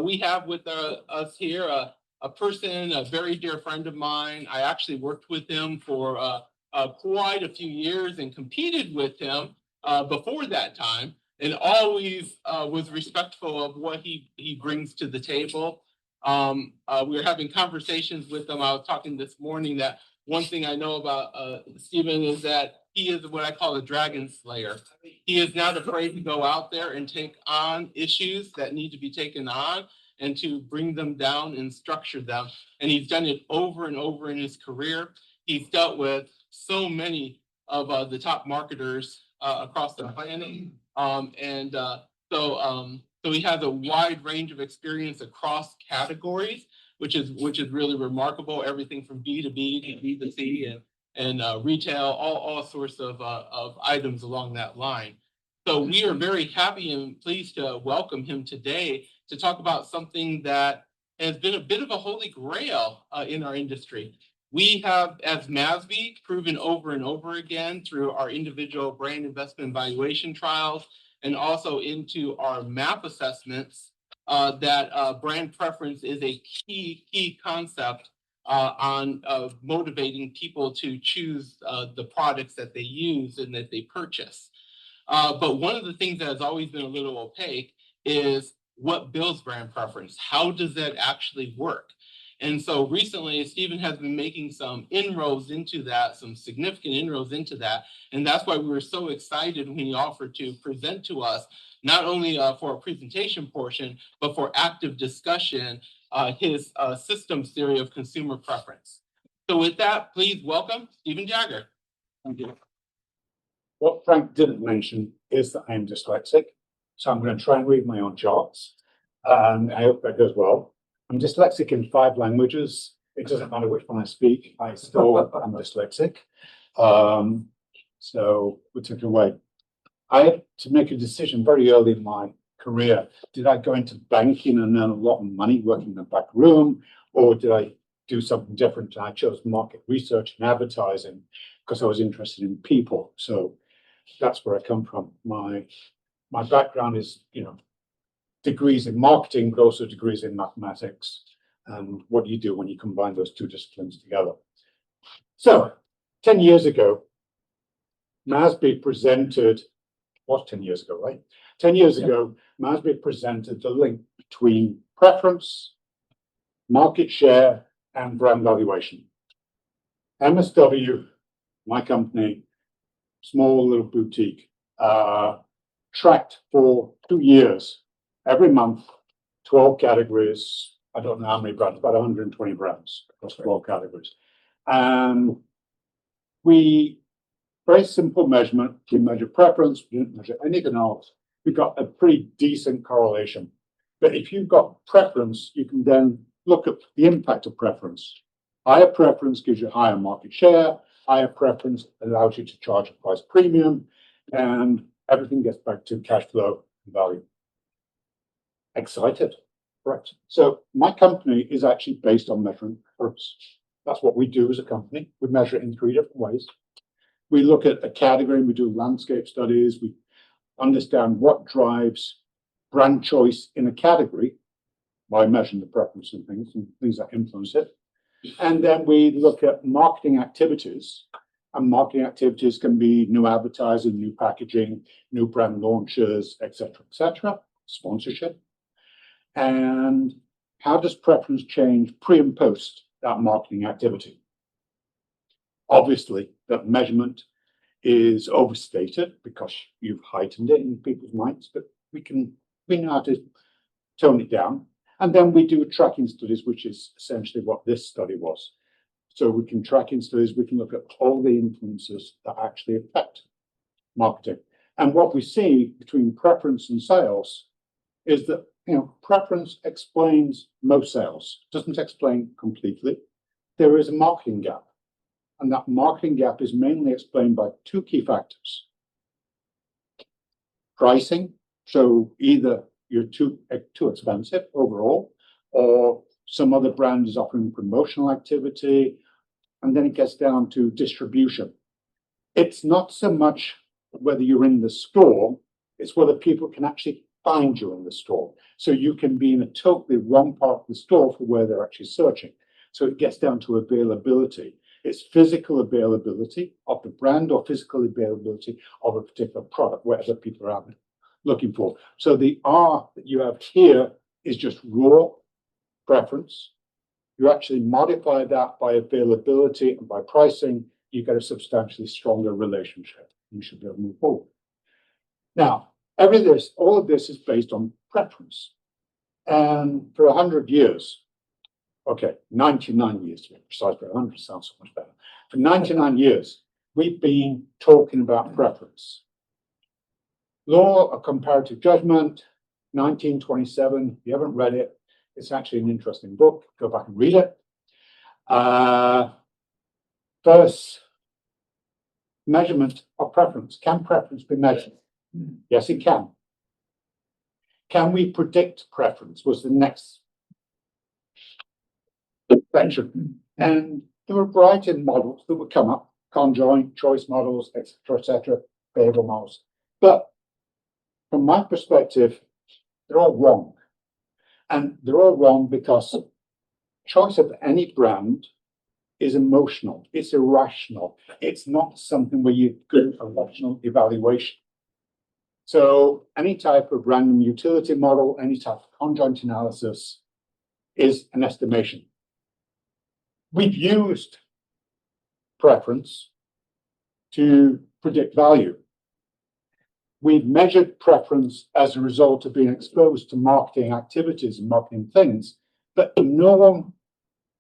We have with us here a person, a very dear friend of mine. I actually worked with him for quite a few years and competed with him before that time, and always was respectful of what he brings to the table. We were having conversations with him. I was talking this morning that one thing I know about Stephen is that he is what I call a dragon slayer. He is not afraid to go out there and take on issues that need to be taken on and to bring them down and structure them. And he's done it over and over in his career. He's dealt with so many of the top marketers across the planet. So he has a wide range of experience across categories, which is really remarkable. Everything from B2B to B2C and retail, all sorts of items along that line. So we are very happy and pleased to welcome him today to talk about something that has been a bit of a holy grail in our industry. We have, as MASB, proven over and over again through our individual brand investment evaluation trials and also into our MAP assessments that brand preference is a key concept on motivating people to choose the products that they use and that they purchase. But one of the things that has always been a little opaque is what builds brand preference. How does that actually work? And so recently, Stephen has been making some inroads into that, some significant inroads into that. And that's why we were so excited when he offered to present to us, not only for a presentation portion, but for active discussion, his systems theory of consumer preference. So with that, please welcome Stephen Jagger. Thank you. What Frank didn't mention is that I'm dyslexic, so I'm going to try and read my own charts, and I hope that goes well. I'm dyslexic in 5 languages. It doesn't matter which one I speak, I still am dyslexic. So we took it away. I had to make a decision very early in my career. Did I go into banking and earn a lot of money working in the back room, or did I do something different? I chose market research and advertising because I was interested in people. So that's where I come from. My background is, degrees in marketing, but also degrees in mathematics. And what do you do when you combine those 2 disciplines together? So 10 years ago, MASB presented, was 10 years ago, right? 10 years ago, MASB presented the link between preference, market share, and brand valuation. MSW, my company, small little boutique, tracked for 2 years, every month, 12 categories. I don't know how many brands, about 120 brands across 12 categories. And very simple measurement. We measure preference, we didn't measure anything else. We got a pretty decent correlation. But if you've got preference, you can then look at the impact of preference. Higher preference gives you higher market share. Higher preference allows you to charge a price premium, and everything gets back to cash flow and value. Excited? Correct. So my company is actually based on measuring preference. That's what we do as a company. We measure it in 3 different ways. We look at a category, we do landscape studies, we understand what drives brand choice in a category by measuring the preference and things that influence it. And then we look at marketing activities, and marketing activities can be new advertising, new packaging, new brand launches, etc., sponsorship. And how does preference change pre and post that marketing activity? Obviously, that measurement is overstated because you've heightened it in people's minds, but we know how to tone it down. And then we do tracking studies, which is essentially what this study was. So we can tracking studies, we can look at all the influences that actually affect marketing. And what we see between preference and sales is that, preference explains most sales, doesn't explain completely. There is a marketing gap. And that marketing gap is mainly explained by 2 key factors. Pricing, so either you're too expensive overall, or some other brand is offering promotional activity, and then it gets down to distribution. It's not so much whether you're in the store, it's whether people can actually find you in the store. So you can be in a totally wrong part of the store for where they're actually searching. So it gets down to availability. It's physical availability of the brand or physical availability of a particular product, whatever people are looking for. So the R that you have here is just raw preference. You actually modify that by availability and by pricing, you get a substantially stronger relationship. You should be able to move forward. Now, all of this is based on preference. And for 100 years, okay, 99 years to be precise, but 100 sounds so much better. For 99 years, we've been talking about preference. Law of Comparative Judgment, 1927. If you haven't read it, it's actually an interesting book. Go back and read it. First, measurement of preference. Can preference be measured? Yes, it can. Can we predict preference? Was the next section. And there were a variety of models that would come up, conjoint, choice models, etc., behavioral models. But from my perspective, they're all wrong. And they're all wrong because choice of any brand is emotional. It's irrational. It's not something where you do a rational evaluation. So any type of random utility model, any type of conjoint analysis is an estimation. We've used preference to predict value. We've measured preference as a result of being exposed to marketing activities and marketing things, but no one,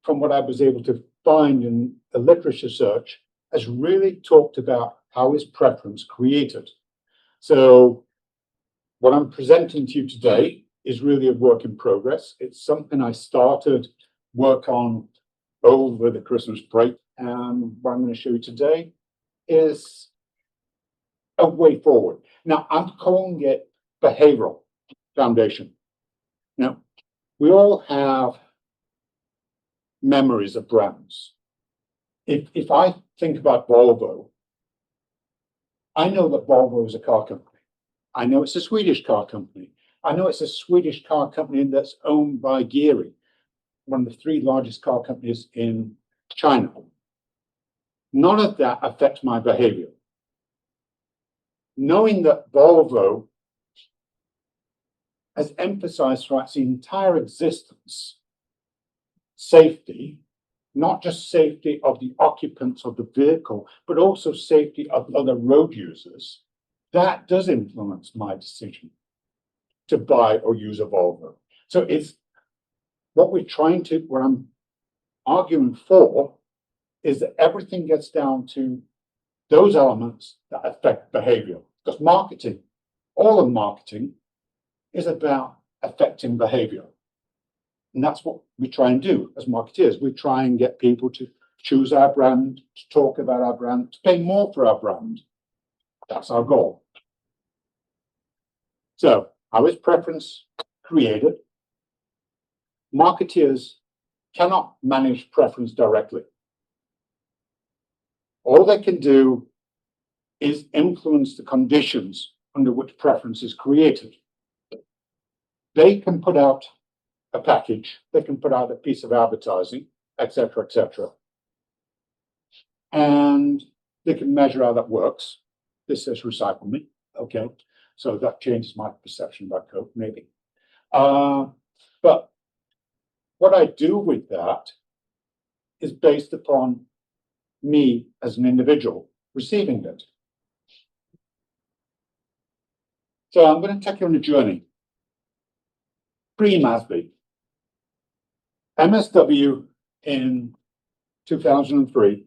from what I was able to find in the literature search, has really talked about how is preference created. So what I'm presenting to you today is really a work in progress. It's something I started work on over the Christmas break, and what I'm going to show you today is a way forward. Now, I'm calling it behavioral foundation. Now, we all have memories of brands. If I think about Volvo, I know that Volvo is a car company. I know it's a Swedish car company. I know it's a Swedish car company that's owned by Geely, one of the 3 largest car companies in China. None of that affects my behavior. Knowing that Volvo has emphasized throughout its entire existence safety, not just safety of the occupants of the vehicle, but also safety of other road users, that does influence my decision to buy or use a Volvo. So it's what I'm arguing for is that everything gets down to those elements that affect behavior. Because marketing, all of marketing, is about affecting behavior. And that's what we try and do as marketeers. We try and get people to choose our brand, to talk about our brand, to pay more for our brand. That's our goal. So, how is preference created? Marketeers cannot manage preference directly. All they can do is influence the conditions under which preference is created. They can put out a package, they can put out a piece of advertising, etc., etc. And they can measure how that works. This says recycle me, okay? So that changes my perception about Coke, maybe. But what I do with that is based upon me as an individual receiving it. So I'm going to take you on a journey. Pre-MASB. MSW in 2003.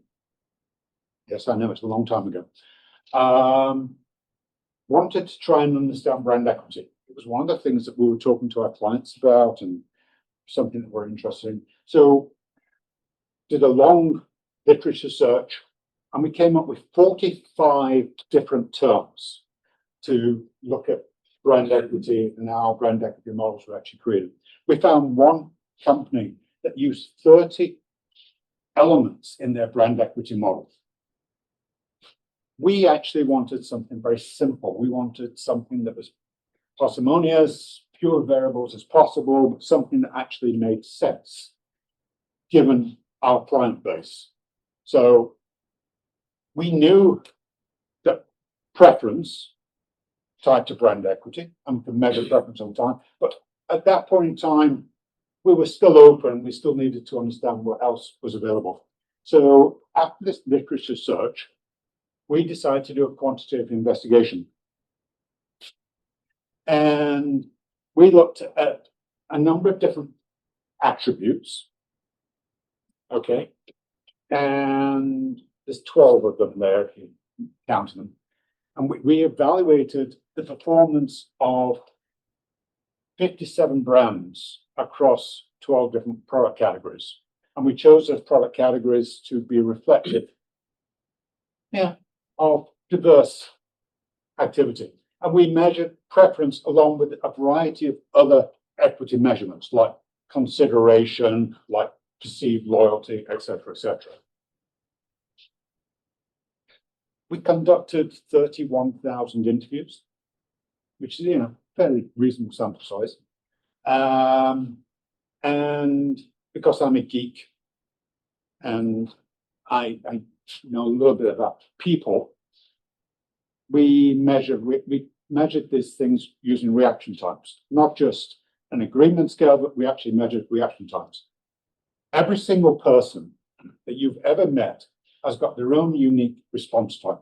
Yes, I know it's a long time ago. Wanted to try and understand brand equity. It was one of the things that we were talking to our clients about and something that we're interested in. So did a long literature search and we came up with 45 different terms to look at brand equity and how brand equity models were actually created. We found one company that used 30 elements in their brand equity model. We actually wanted something very simple. We wanted something that was parsimonious, pure variables as possible, but something that actually made sense given our client base. So we knew that preference tied to brand equity, and we can measure preference on time. But at that point in time, we were still open. We still needed to understand what else was available. So after this literature search, we decided to do a quantitative investigation. And we looked at a number of different attributes. Okay. And there's 12 of them there, if you count them. And we evaluated the performance of 57 brands across 12 different product categories. And we chose those product categories to be reflective, of diverse activity. And we measured preference along with a variety of other equity measurements, like consideration, like perceived loyalty, etc., etc. We conducted 31,000 interviews, which is, fairly reasonable sample size. And because I'm a geek and I know a little bit about people, we measured these things using reaction times, not just an agreement scale, but we actually measured reaction times. Every single person that you've ever met has got their own unique response time.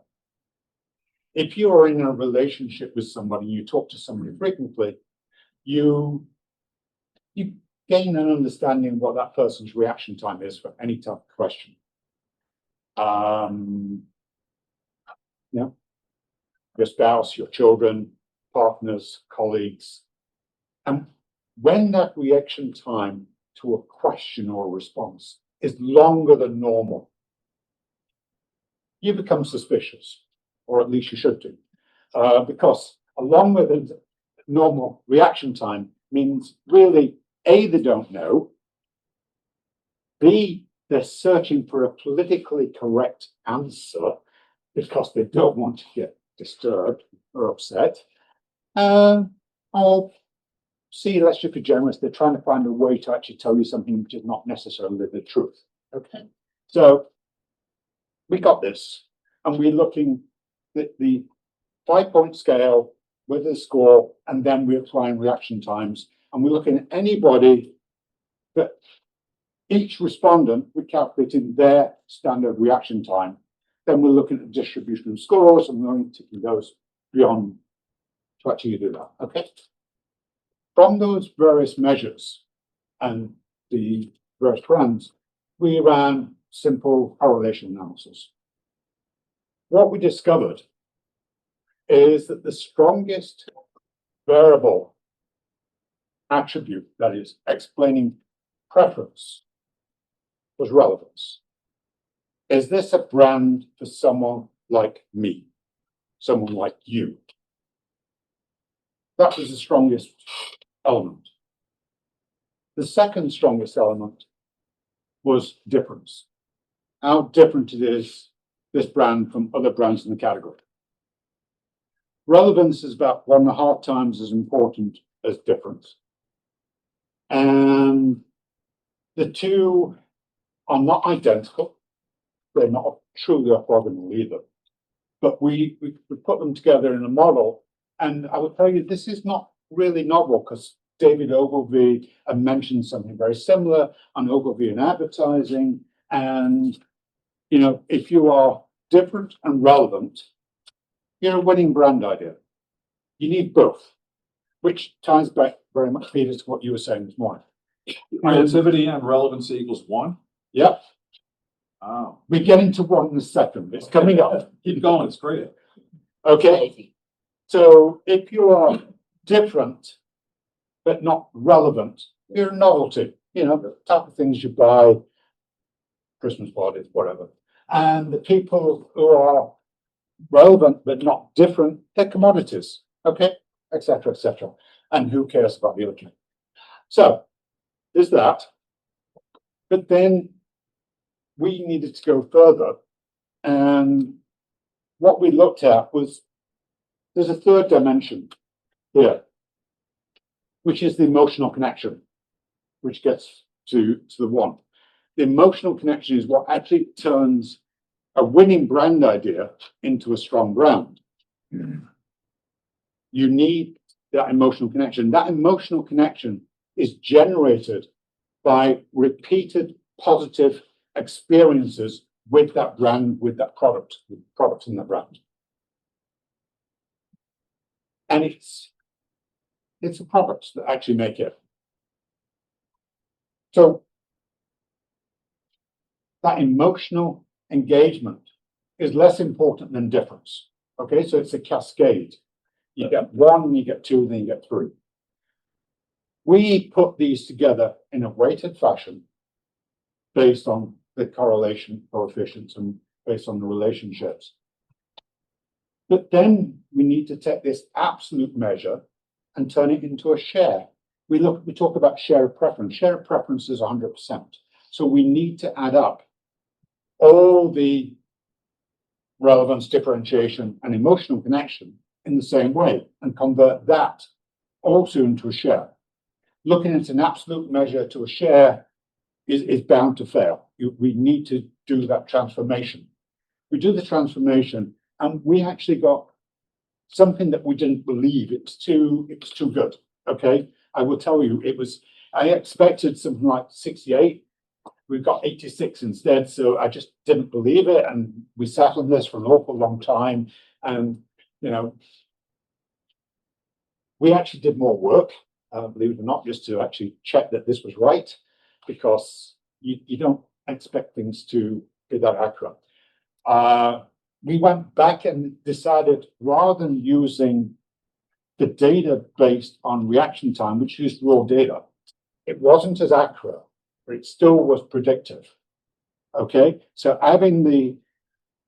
If you are in a relationship with somebody, you talk to somebody frequently, you gain an understanding of what that person's reaction time is for any type of question. Your spouse, your children, partners, colleagues. And when that reaction time to a question or a response is longer than normal, you become suspicious, or at least you should do, because a longer than normal reaction time means really, A, they don't know, B, they're searching for a politically correct answer because they don't want to get disturbed or upset, or C, let's just be generous, they're trying to find a way to actually tell you something which is not necessarily the truth. Okay, so we got this, and we're looking at the 5-point scale with a score, and then we're applying reaction times, and we're looking at anybody that each respondent, we're calculating their standard reaction time. Then we're looking at distribution of scores, and we're going to take those beyond to actually do that. Okay. From those various measures and the various brands, we ran simple correlation analysis. What we discovered is that the strongest variable attribute, that is explaining preference, was relevance. Is this a brand for someone like me, someone like you? That was the strongest element. The second strongest element was difference. How different it is, this brand from other brands in the category. Relevance is about 1.5 times as important as difference. And the two are not identical. They're not truly orthogonal either. But we put them together in a model. And I would tell you, this is not really novel, because David Ogilvy mentioned something very similar on Ogilvy in advertising. And, if you are different and relevant, you're a winning brand idea. You need both, which ties back very much, Peter, to what you were saying this morning. Creativity and relevancy equals 1? Yep. Oh. We're getting to 1 in a second. It's coming up. Keep going, it's great. Okay. So if you are different but not relevant, you're a novelty. The type of things you buy, Christmas parties, whatever. And the people who are relevant but not different, they're commodities. Okay, etc., etc. And who cares about the other thing? So there's that. But then we needed to go further, and what we looked at was there's a third dimension here. which is the emotional connection, which gets to the one. The emotional connection is what actually turns a winning brand idea into a strong brand. You need that emotional connection. That emotional connection is generated by repeated positive experiences with that brand, with that product, with products in that brand. And it's the products that actually make it. So that emotional engagement is less important than difference. Okay, so it's a cascade. You get one, you get two, then you get three. We put these together in a weighted fashion based on the correlation coefficients and based on the relationships. But then we need to take this absolute measure and turn it into a share. We talk about share of preference. Share of preference is 100%. So we need to add up all the relevance, differentiation, and emotional connection in the same way and convert that also into a share. Looking at an absolute measure to a share is bound to fail. We need to do that transformation. We do the transformation, and we actually got something that we didn't believe. It was too good. Okay, I will tell you, I expected something like 68. We got 86 instead, so I just didn't believe it, and we sat on this for an awful long time. And we actually did more work, believe it or not, just to actually check that this was right, because you don't expect things to be that accurate. We went back and decided, rather than using the data based on reaction time, which used raw data, it wasn't as accurate, but it still was predictive. Okay, so having the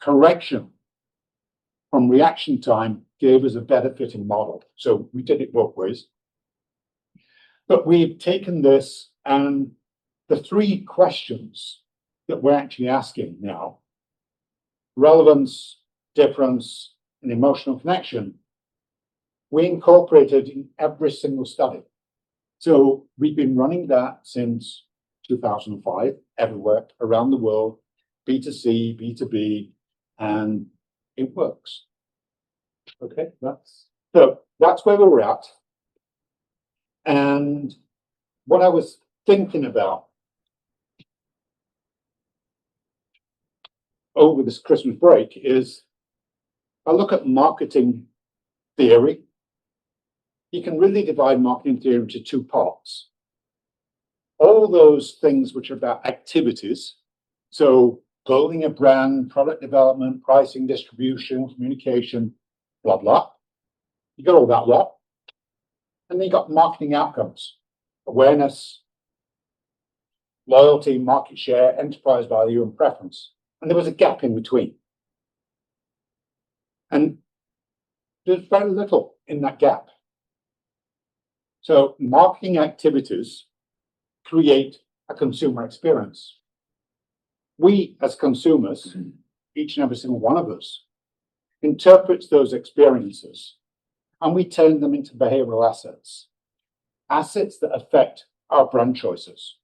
correction from reaction time gave us a better fitting model. So we did it both ways. But we've taken this, and the three questions that we're actually asking now, relevance, difference, and emotional connection, we incorporated in every single study. So we've been running that since 2005, everywhere around the world, B2C, B2B, and it works. Okay, that's where we're at. And what I was thinking about over this Christmas break is, I look at marketing theory. You can really divide marketing theory into two parts. All those things which are about activities, so building a brand, product development, pricing, distribution, communication, blah, blah. You got all that lot. And then you got marketing outcomes, awareness, loyalty, market share, enterprise value, and preference. And there was a gap in between. And there's very little in that gap. So marketing activities create a consumer experience. We, as consumers, each and every single one of us, interprets those experiences, and we turn them into behavioral assets, assets that affect our brand choices.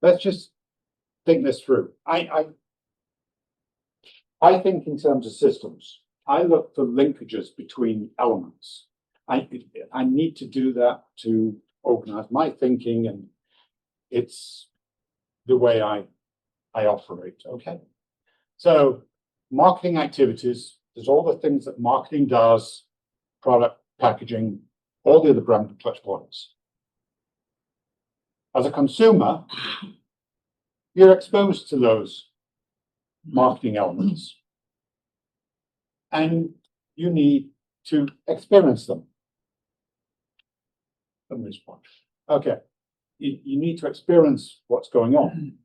Let's just think this through. I think in terms of systems. I look for linkages between elements. I need to do that to organize my thinking, and it's the way I operate. Okay. So marketing activities, there's all the things that marketing does, product, packaging, all the other brand touch points. As a consumer, you're exposed to those marketing elements, and you need to experience them. Okay, you need to experience what's going on.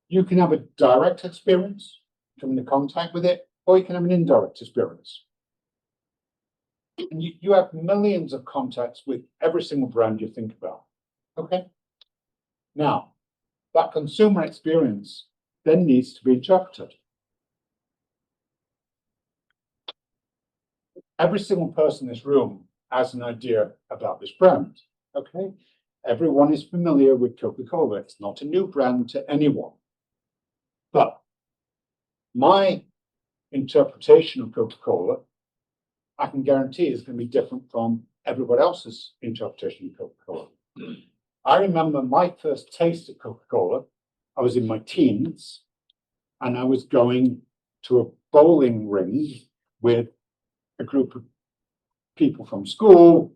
You can have a direct experience, come into contact with it, or you can have an indirect experience. And you have millions of contacts with every single brand you think about. Okay. Now, that consumer experience then needs to be interpreted. Every single person in this room has an idea about this brand, okay? Everyone is familiar with Coca-Cola. It's not a new brand to anyone. But my interpretation of Coca-Cola, I can guarantee is going to be different from everybody else's interpretation of Coca-Cola. I remember my first taste of Coca-Cola. I was in my teens and I was going to a bowling ring with a group of people from school.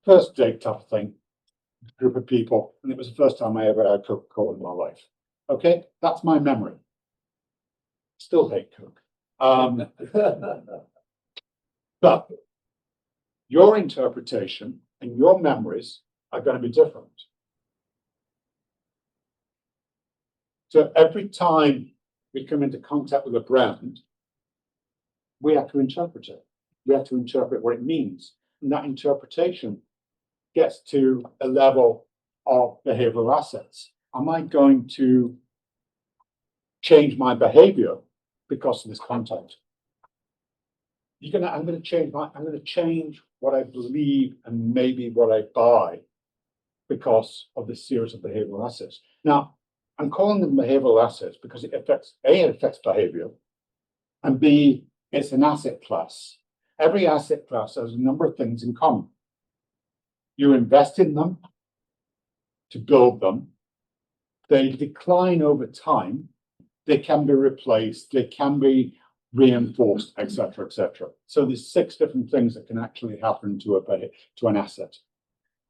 First date type of thing, group of people. And it was the first time I ever had Coca-Cola in my life. Okay, that's my memory. Still hate Coke. But your interpretation and your memories are going to be different. So every time we come into contact with a brand, we have to interpret it. We have to interpret what it means. And that interpretation gets to a level of behavioral assets. Am I going to change my behavior because of this content? I'm going to change what I believe and maybe what I buy because of this series of behavioral assets. Now, I'm calling them behavioral assets because it affects behavior, and B, it's an asset class. Every asset class has a number of things in common. You invest in them to build them. They decline over time. They can be replaced. They can be reinforced, etc., etc. So there's 6 different things that can actually happen to an asset,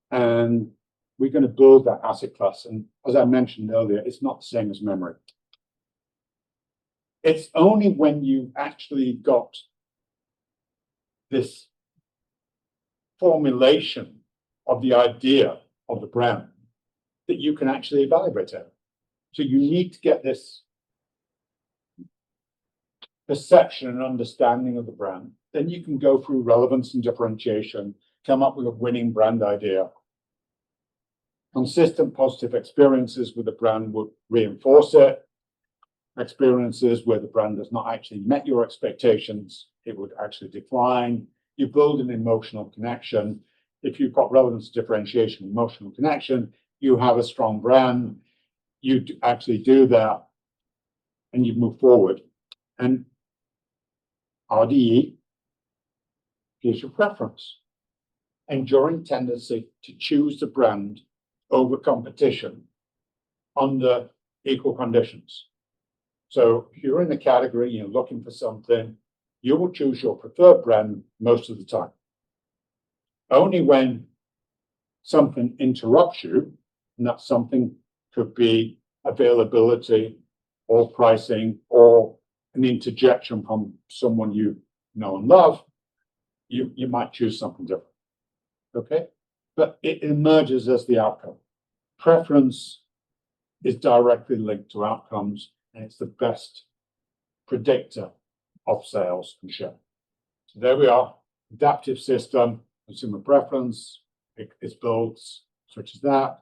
and we're going to build that asset class. And as I mentioned earlier, it's not the same as memory. It's only when you actually got this formulation of the idea of the brand that you can actually evaluate it. So you need to get this perception and understanding of the brand. Then you can go through relevance and differentiation, come up with a winning brand idea. Consistent positive experiences with the brand would reinforce it. Experiences where the brand has not actually met your expectations, it would actually decline. You build an emotional connection. If you've got relevance, differentiation, emotional connection, you have a strong brand. You actually do that and you move forward. And RDE gives you preference. Enduring tendency to choose the brand over competition under equal conditions. So if you're in the category, you're looking for something, you will choose your preferred brand most of the time. Only when something interrupts you, and that something could be availability or pricing or an interjection from someone you know and love, you might choose something different. Okay? But it emerges as the outcome. Preference is directly linked to outcomes, and it's the best predictor of sales and share. So there we are. Adaptive system, consumer preference, it's built such as that.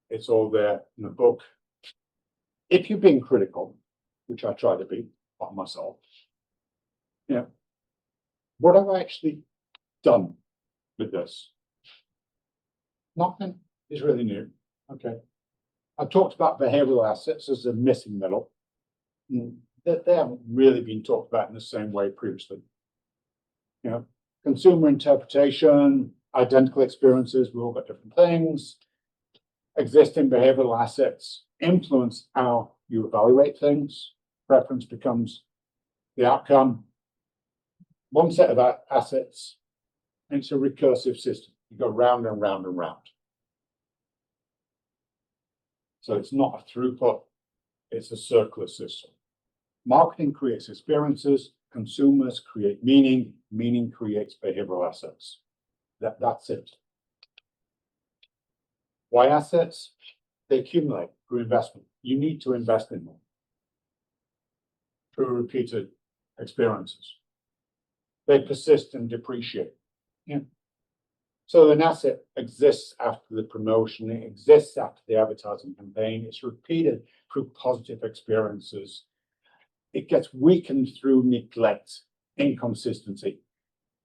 It's all there in the book. If you're being critical, which I try to be of myself, what have I actually done with this? Nothing is really new. Okay. I talked about behavioral assets as a missing middle. They haven't really been talked about in the same way previously. Consumer interpretation, identical experiences, we all got different things. Existing behavioral assets influence how you evaluate things. Preference becomes the outcome. One set of assets, and it's a recursive system. You go round and round and round. So it's not a throughput, it's a circular system. Marketing creates experiences, consumers create meaning, meaning creates behavioral assets. That's it. Why assets? They accumulate through investment. You need to invest in them through repeated experiences. They persist and depreciate. So an asset exists after the promotion, it exists after the advertising campaign, it's repeated through positive experiences. It gets weakened through neglect inconsistency.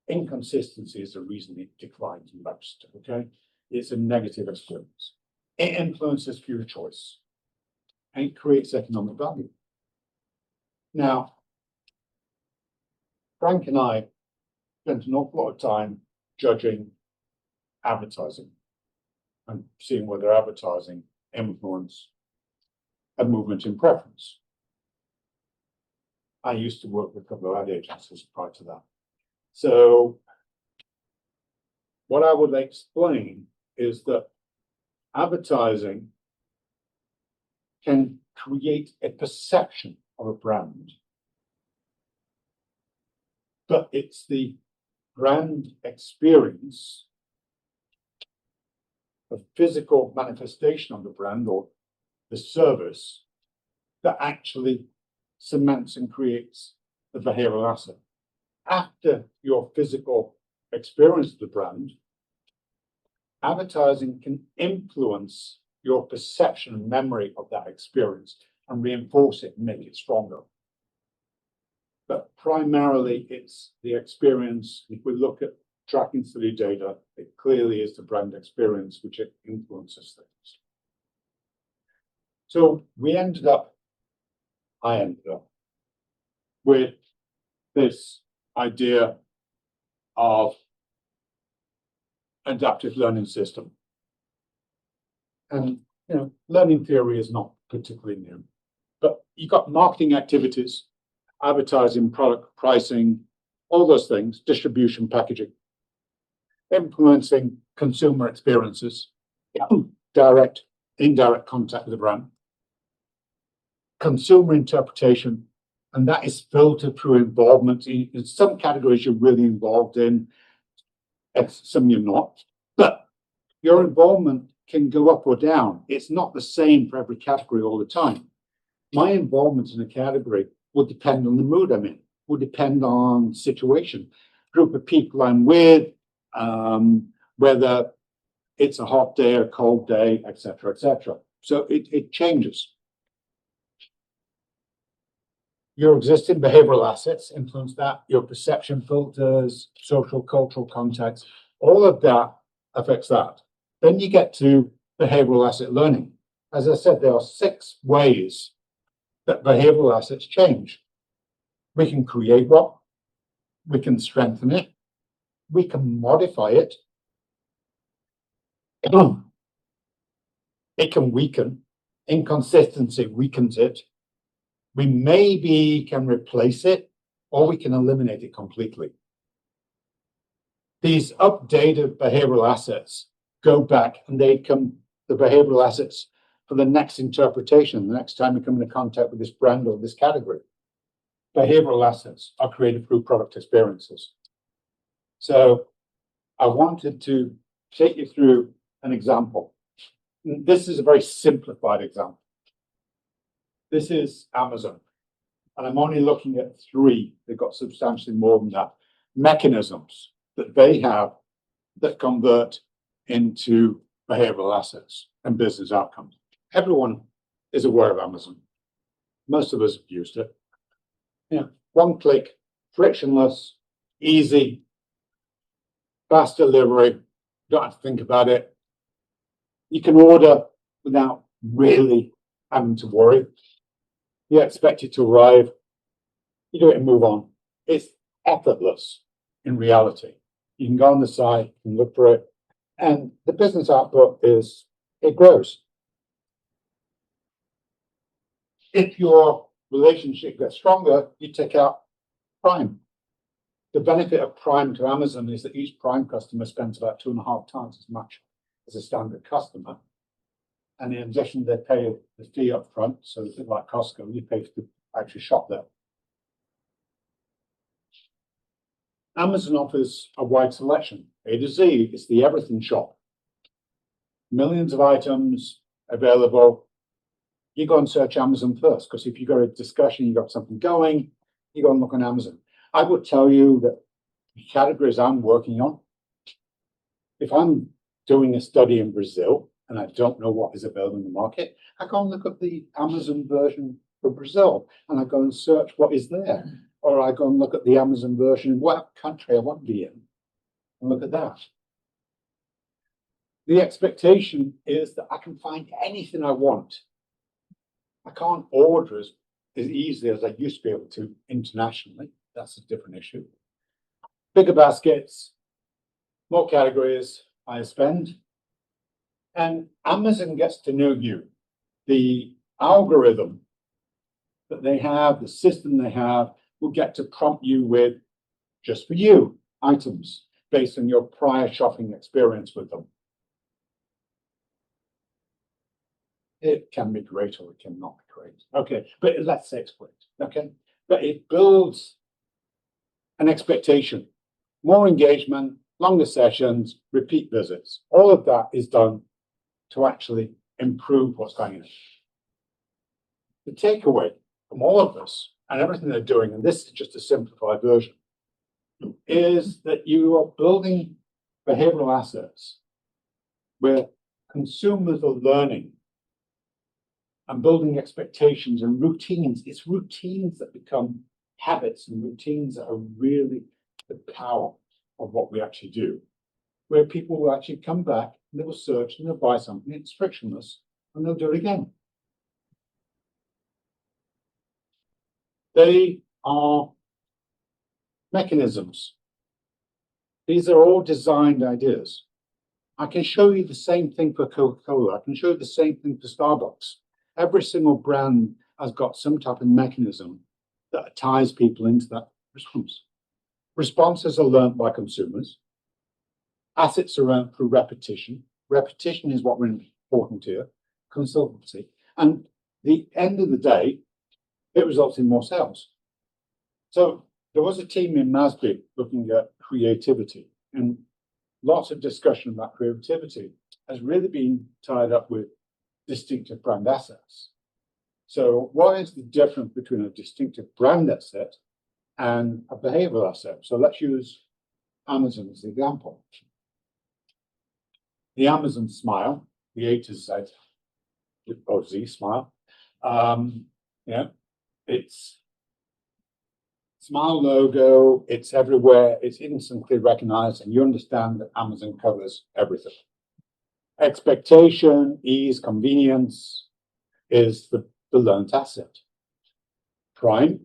Inconsistency is the reason it declines most, okay? It's a negative experience. It influences future choice and it creates economic value. Now, Frank and I spent an awful lot of time judging advertising and seeing whether advertising influence a movement in preference. I used to work with a couple of ad agencies prior to that. So what I would explain is that advertising can create a perception of a brand, but it's the brand experience, the physical manifestation of the brand or the service that actually cements and creates the behavioral asset. After your physical experience of the brand, advertising can influence your perception and memory of that experience and reinforce it and make it stronger. But primarily, it's the experience. If we look at tracking study data, it clearly is the brand experience which it influences things. So I ended up with this idea of adaptive learning system. And, learning theory is not particularly new, but you've got marketing activities, advertising, product pricing, all those things, distribution, packaging, influencing consumer experiences, direct, indirect contact with the brand, consumer interpretation, and that is filtered through involvement. In some categories you're really involved in, some you're not, but your involvement can go up or down. It's not the same for every category all the time. My involvement in a category will depend on the mood I'm in, will depend on situation, group of people I'm with, whether it's a hot day or a cold day, etc., etc. So it changes. Your existing behavioral assets influence that, your perception filters, social, cultural context, all of that affects that. Then you get to behavioral asset learning. As I said, there are 6 ways that behavioral assets change. We can create one, we can strengthen it, we can modify it, it can weaken, inconsistency weakens it, we maybe can replace it, or we can eliminate it completely. These updated behavioral assets go back and they come, the behavioral assets for the next interpretation, the next time we come into contact with this brand or this category. Behavioral assets are created through product experiences. So I wanted to take you through an example. This is a very simplified example. This is Amazon, and I'm only looking at 3. They've got substantially more than that. Mechanisms that they have that convert into behavioral assets and business outcomes. Everyone is aware of Amazon. Most of us have used it. One click, frictionless, easy, fast delivery. Don't have to think about it. You can order without really having to worry. You expect it to arrive. You do it and move on. It's effortless in reality. You can go on the site, you can look for it, and the business output is, it grows. If your relationship gets stronger, you take out Prime. The benefit of Prime to Amazon is that each Prime customer spends about 2.5 times as much as a standard customer. And in addition, they pay the fee up front. So it's like Costco, you pay to actually shop there. Amazon offers a wide selection. A to Z, it's the everything shop. Millions of items available. You go and search Amazon first, because if you've got a discussion, you've got something going, you go and look on Amazon. I would tell you that the categories I'm working on, if I'm doing a study in Brazil and I don't know what is available in the market, I go and look at the Amazon version for Brazil and I go and search what is there. or I go and look at the Amazon version in whatever country I want to be in and look at that. The expectation is that I can find anything I want. I can't order as easily as I used to be able to internationally. That's a different issue. Bigger baskets, more categories, higher spend. And Amazon gets to know you. The algorithm that they have, the system they have, will get to prompt you with, just for you, items based on your prior shopping experience with them. It can be great or it cannot be great. Okay, but let's say it's great. Okay, but it builds an expectation, more engagement, longer sessions, repeat visits. All of that is done to actually improve what's going on. The takeaway from all of this and everything they're doing, and this is just a simplified version, is that you are building behavioral assets where consumers are learning and building expectations and routines. It's routines that become habits, and routines that are really the power of what we actually do, where people will actually come back and they will search and they'll buy something, it's frictionless, and they'll do it again. They are mechanisms. These are all designed ideas. I can show you the same thing for Coca-Cola. I can show you the same thing for Starbucks. Every single brand has got some type of mechanism that ties people into that response. Responses are learned by consumers. Assets are earned through repetition. Repetition is what we're important here, consultancy. And the end of the day, it results in more sales. So there was a team in MASB looking at creativity, and lots of discussion about creativity has really been tied up with distinctive brand assets. So what is the difference between a distinctive brand asset and a behavioral asset? So let's use Amazon as the example. The Amazon smile, the A to Z, or Z smile, it's smile logo, it's everywhere, it's instantly recognized, and you understand that Amazon covers everything. Expectation, ease, convenience is the learned asset. Prime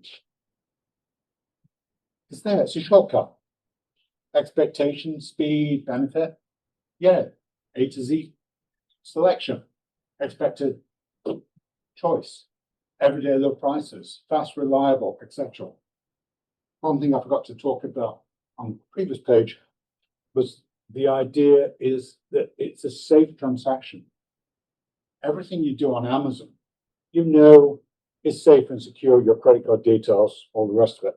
is there, it's a shortcut. Expectation, speed, benefit, yeah, A to Z selection, expected choice, everyday low prices, fast, reliable, etc. One thing I forgot to talk about on the previous page was the idea is that it's a safe transaction. Everything you do on Amazon, you know, is safe and secure, your credit card details, all the rest of it.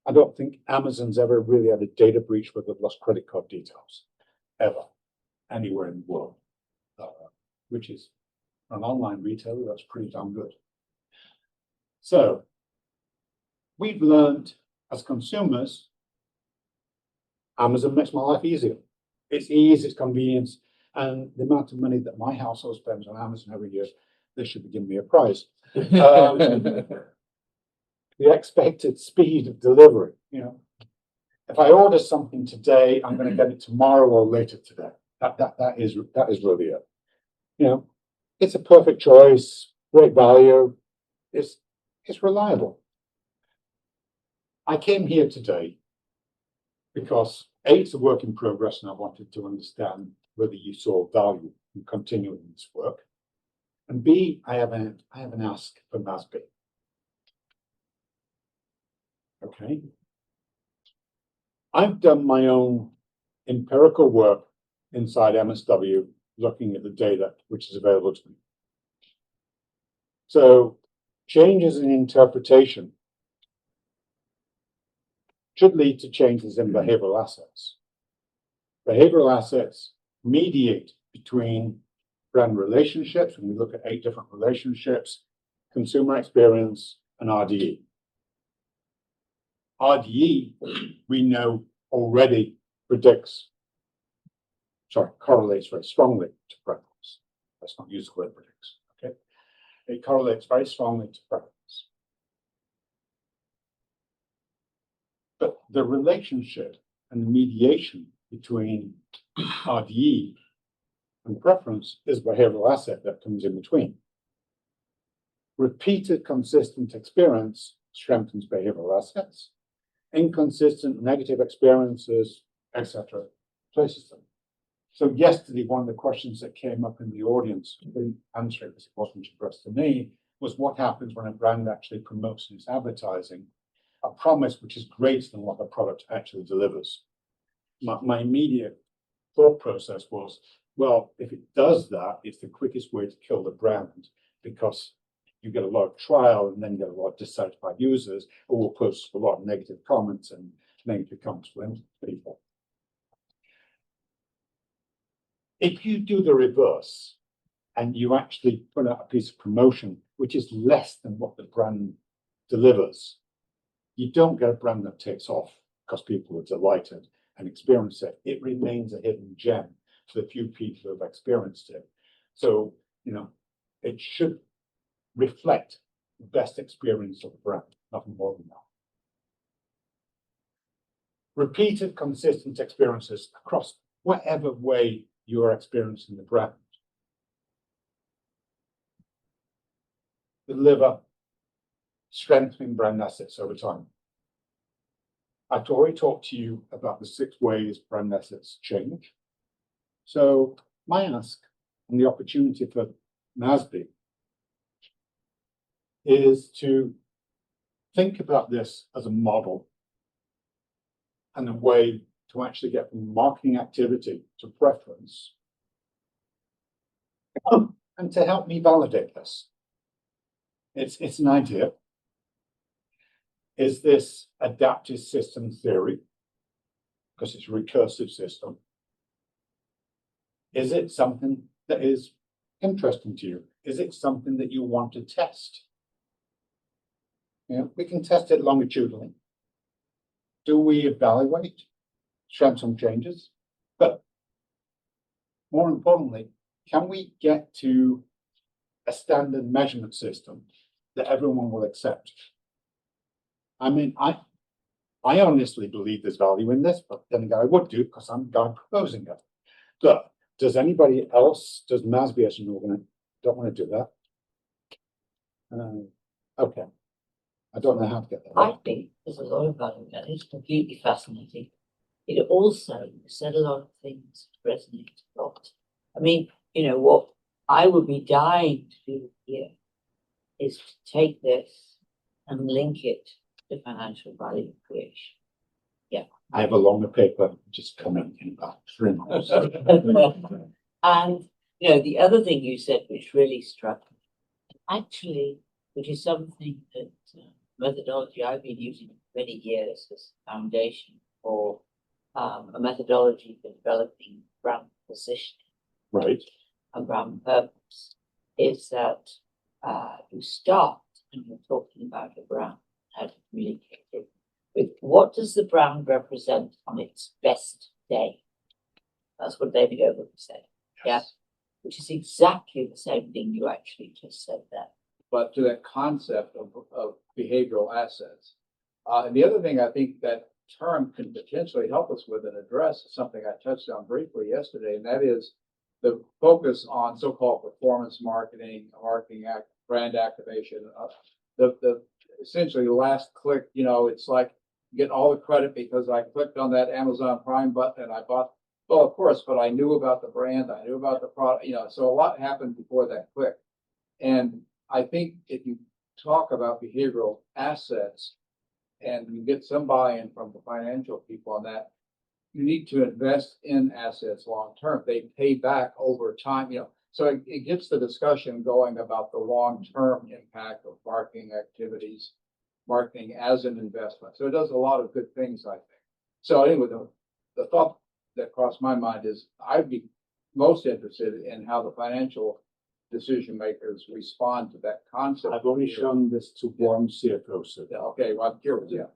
I don't think Amazon's ever really had a data breach where they've lost credit card details, ever, anywhere in the world, which is for an online retailer, that's pretty damn good. So we've learned as consumers, Amazon makes my life easier. It's ease, it's convenience, and the amount of money that my household spends on Amazon every year, they should be giving me a prize. The expected speed of delivery, you know. If I order something today, I'm going to get it tomorrow or later today. That is really it. You know, it's a perfect choice, great value, it's reliable. I came here today because A, it's a work in progress, and I wanted to understand whether you saw value in continuing this work. And B, I have an ask for MASB. Okay. I've done my own empirical work inside MSW, looking at the data which is available to me. So changes in interpretation should lead to changes in behavioral assets. Behavioral assets mediate between brand relationships, and we look at 8 different relationships, consumer experience, and RDE. RDE, we know already correlates very strongly to preference. Let's not use the word predicts, okay? It correlates very strongly to preference. But the relationship and the mediation between RDE and preference is behavioral asset that comes in between. Repeated consistent experience strengthens behavioral assets. Inconsistent negative experiences, etc., places them. So yesterday, one of the questions that came up in the audience, I didn't answer it because it wasn't addressed to me, was what happens when a brand actually promotes in its advertising a promise which is greater than what the product actually delivers. My immediate thought process was, well, if it does that, it's the quickest way to kill the brand, because you get a lot of trial and then you get a lot of dissatisfied users who will post a lot of negative comments, and negative comments will influence people. If you do the reverse and you actually put out a piece of promotion which is less than what the brand delivers, you don't get a brand that takes off because people are delighted and experience it. It remains a hidden gem for the few people who have experienced it. So, it should reflect the best experience of the brand, nothing more than that. Repeated, consistent experiences across whatever way you're experiencing the brand deliver strengthening brand assets over time. I've already talked to you about the 6 ways brand assets change. So my ask and the opportunity for MASB is to think about this as a model and a way to actually get from marketing activity to preference, and to help me validate this. It's an idea. Is this adaptive system theory? Because it's a recursive system. Is it something that is interesting to you? Is it something that you want to test? We can test it longitudinally. Do we evaluate some changes? But more importantly, can we get to a standard measurement system that everyone will accept? I mean, I honestly believe there's value in this, but then again, I would do because I'm the guy proposing it. But does anybody else, does MASB as an organization, don't want to do that? Okay. I don't know how to get that. I think there's a lot of value in that. It's completely fascinating. It also said a lot of things that resonate a lot. I mean, what I would be dying to do here is to take this and link it to financial value creation. Yeah. I have a longer paper just coming in about 3 months. And, the other thing you said, which really struck me, actually, which is something that methodology I've been using for many years as a foundation for a methodology for developing brand positioning, Right. and brand purpose, is that you start and you're talking about a brand, how to communicate it with what does the brand represent on its best day. That's what David Overton said. Yeah, which is exactly the same thing you actually just said there. But to that concept of behavioral assets. And the other thing I think that term can potentially help us with and address is something I touched on briefly yesterday, and that is the focus on so-called performance marketing, brand activation. The essentially the last click, it's like get all the credit because I clicked on that Amazon Prime button and I bought. Well, of course, but I knew about the brand, I knew about the product, so a lot happened before that click. And I think if you talk about behavioral assets and you get some buy-in from the financial people on that, you need to invest in assets long-term. They pay back over time, so it gets the discussion going about the long-term impact of marketing activities, marketing as an investment. So it does a lot of good things, I think. So anyway, the thought that crossed my mind is I'd be most interested in how the financial decision makers respond to that concept. I've only shown this to one CFO. So Okay, well, I'm curious. Yeah.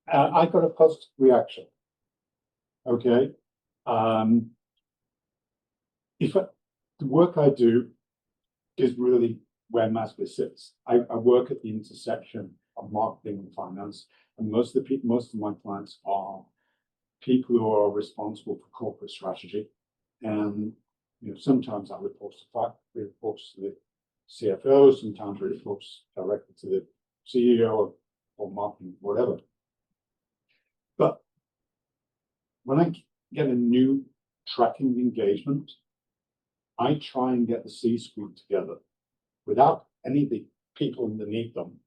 I got a positive reaction. Okay. The work I do is really where MASB sits. I work at the intersection of marketing and finance, and most of my clients are people who are responsible for corporate strategy. And sometimes that reports to the CFO, sometimes it reports directly to the CEO or marketing, whatever. But when I get a new tracking engagement, I try and get the C-suite together without any of the people underneath them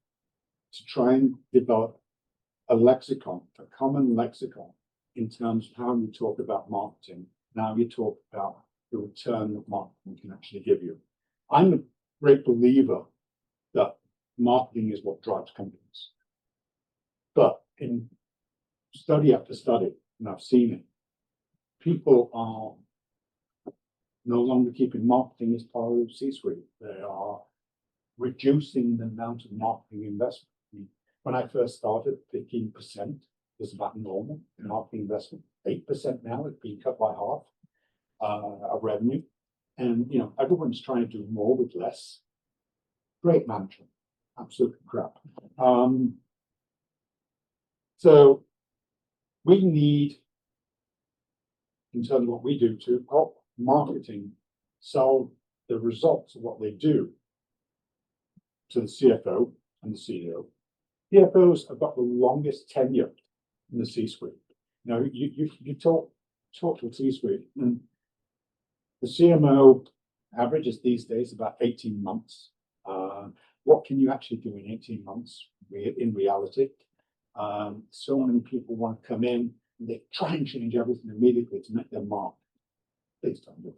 to try and develop a lexicon, a common lexicon in terms of how you talk about marketing, and how you talk about the return that marketing can actually give you. I'm a great believer that marketing is what drives companies. But in study after study, and I've seen it, people are no longer keeping marketing as part of the C-suite. They are reducing the amount of marketing investment. When I first started, 15% was about normal in marketing investment. 8% now, it's been cut by half of revenue. And everyone's trying to do more with less. Great management, absolute crap. So we need, in terms of what we do, to help marketing sell the results of what they do to the CFO and the CEO. CFOs have got the longest tenure in the C-suite. You talk to a C-suite, and the CMO averages these days about 18 months. What can you actually do in 18 months in reality? So many people want to come in and they try and change everything immediately to make their mark. Please don't do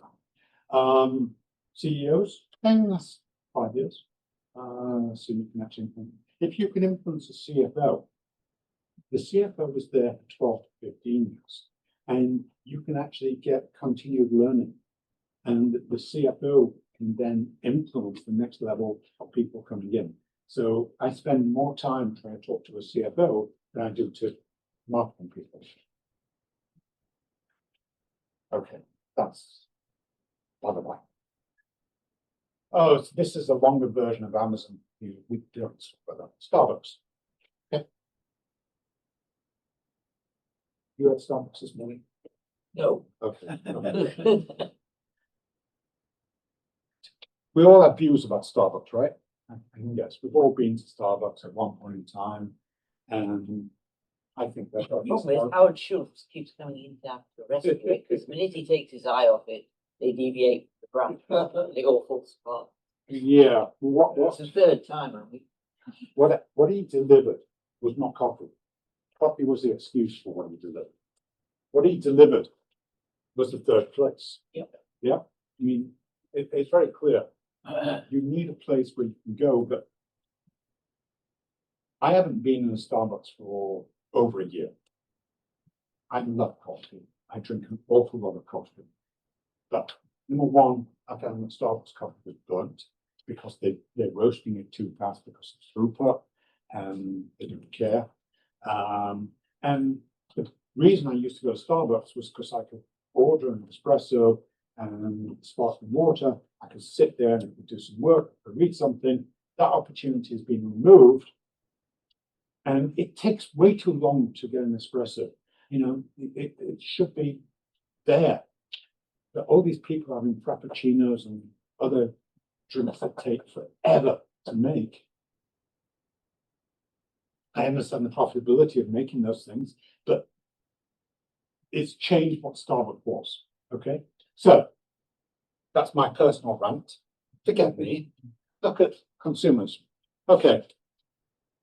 that. CEOs, that's 5 years. So you can actually influence. If you can influence a CFO, the CFO is there for 12 to 15 years, and you can actually get continued learning. And the CFO can then influence the next level of people coming in. So I spend more time trying to talk to a CFO than I do to marketing people. Okay, that's by the way. Oh, so this is a longer version of Amazon. We don't talk about that. Starbucks. Okay. You had Starbucks this morning? No. Okay. We all have views about Starbucks, right? And yes, we've all been to Starbucks at one point in time, and I think that. The problem is Howard Schultz keeps coming in down to rescue it, because the minute he takes his eye off it, they deviate the brand. They all fall apart. Yeah. It's the third time, I think. What he delivered was not coffee. Coffee was the excuse for what he delivered. What he delivered was the third place. Yep. Yeah. I mean, it's very clear. You need a place where you can go, but I haven't been in a Starbucks for over a year. I love coffee. I drink an awful lot of coffee. But number one, I found that Starbucks coffee was burnt because they're roasting it too fast because of throughput, and they don't care. And the reason I used to go to Starbucks was because I could order an espresso and sparkling water. I could sit there and do some work, or read something. That opportunity has been removed, and it takes way too long to get an espresso. It should be there. But all these people having frappuccinos and other drinks that take forever to make. I understand the profitability of making those things, but it's changed what Starbucks was. Okay, so that's my personal rant. Forget me. Look at consumers. Okay,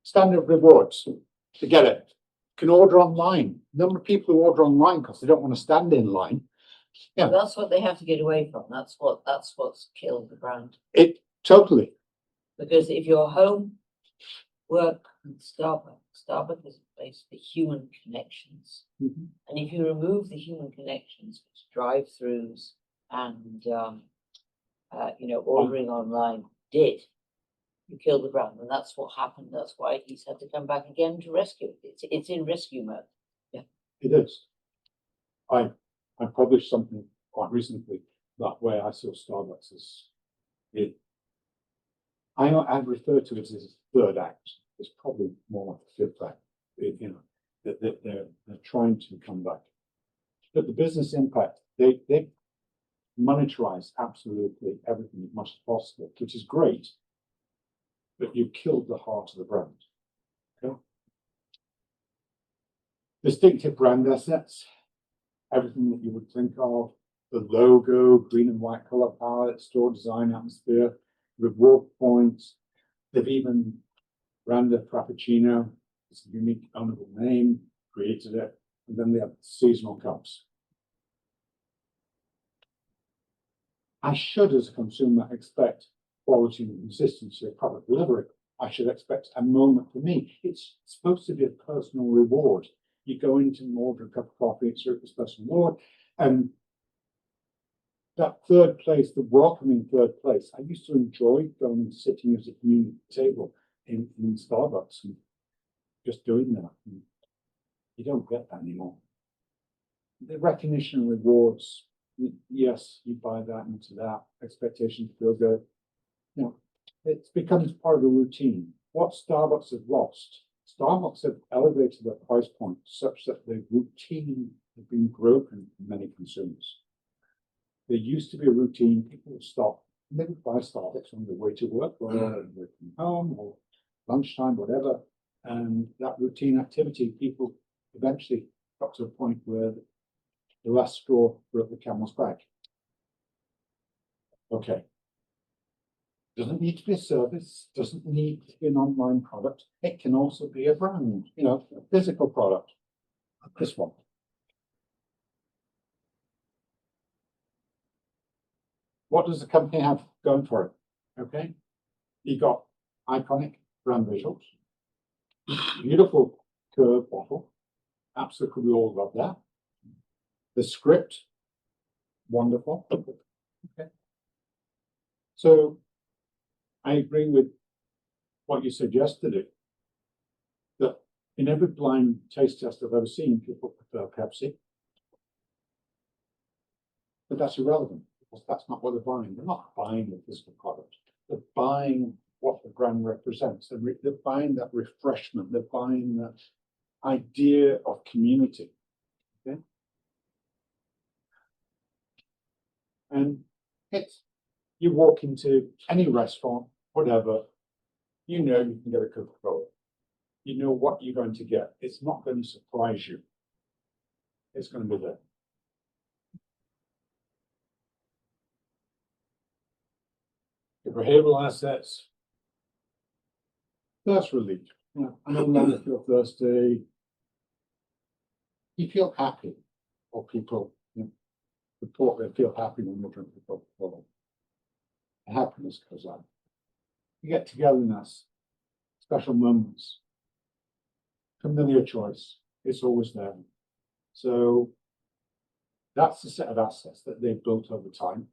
standard rewards. Forget it. Can order online. Number of people who order online because they don't want to stand in line. Yeah, That's what they have to get away from. That's what's killed the brand. it totally. Because if you're home, work, and Starbucks is a place for human connections. Mm-hmm. And if you remove the human connections, which drive-throughs and ordering online did, you kill the brand, and that's what happened. That's why he's had to come back again to rescue it. It's in rescue mode. Yeah, It is. I published something quite recently that where I saw Starbucks as it. I refer to it as a third act. It's probably more like a feedback, you know, that they're trying to come back. But the business impact, they monetize absolutely everything as much as possible, which is great. But you killed the heart of the brand. Okay. Distinctive brand assets, everything that you would think of, the logo, green and white color palette, store design atmosphere, reward points. They've even branded Frappuccino. It's a unique, honorable name, created it, and then they have seasonal cups. I should, as a consumer, expect quality and consistency of product delivery. I should expect a moment for me. It's supposed to be a personal reward. You go into and order a cup of coffee, it's a special reward, and that third place, the welcoming third place. I used to enjoy going and sitting at a community table in Starbucks and just doing that. And you don't get that anymore. The recognition and rewards, yes, you buy that into that, expectations feel good. You know, it becomes part of a routine. What Starbucks have lost, Starbucks have elevated their price point such that the routine has been broken for many consumers. There used to be a routine, people would stop, and they would buy Starbucks on their way to work, or work from home, or lunchtime, whatever. And that routine activity, people eventually got to a point where the last straw broke the camel's back. Okay. Doesn't need to be a service, doesn't need to be an online product. It can also be a brand, you know, a physical product. This one. What does the company have going for it? Okay. You got iconic brand visuals, beautiful curved bottle. Absolutely, we all love that. The script, wonderful. Okay. So I agree with what you suggested, that in every blind taste test I've ever seen, people prefer Pepsi. But that's irrelevant, because that's not what they're buying. They're not buying the physical product. They're buying what the brand represents. They're buying that refreshment. They're buying that idea of community. Okay? And it's, you walk into any restaurant, whatever, you know you can get a Coca-Cola. You know what you're going to get. It's not going to surprise you. It's going to be there. The behavioral assets, thirst relief. You know, I no longer feel thirsty. You feel happy, or people, you know, report they feel happy when they drink the Coca-Cola. The happiness goes on. You get togetherness, special moments, familiar choice. It's always there. So that's the set of assets that they've built over time.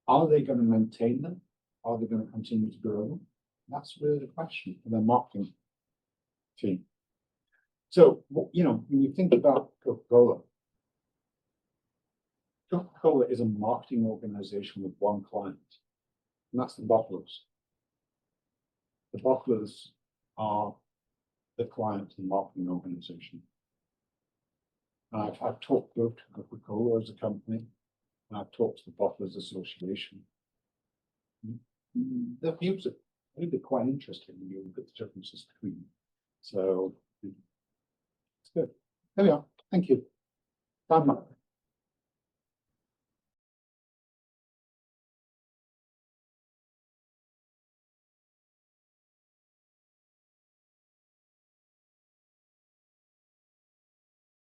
Are they going to maintain them? Are they going to continue to grow them? That's really the question for their marketing team. So, you know, when you think about Coca-Cola, Coca-Cola is a marketing organization with one client, and that's the bottlers. The bottlers are the client and marketing organization. I've talked both to Coca-Cola as a company, and I've talked to the Bottlers Association. Their views are really quite interesting when you look at the differences between them. So it's good. There we are. Thank you. Time up.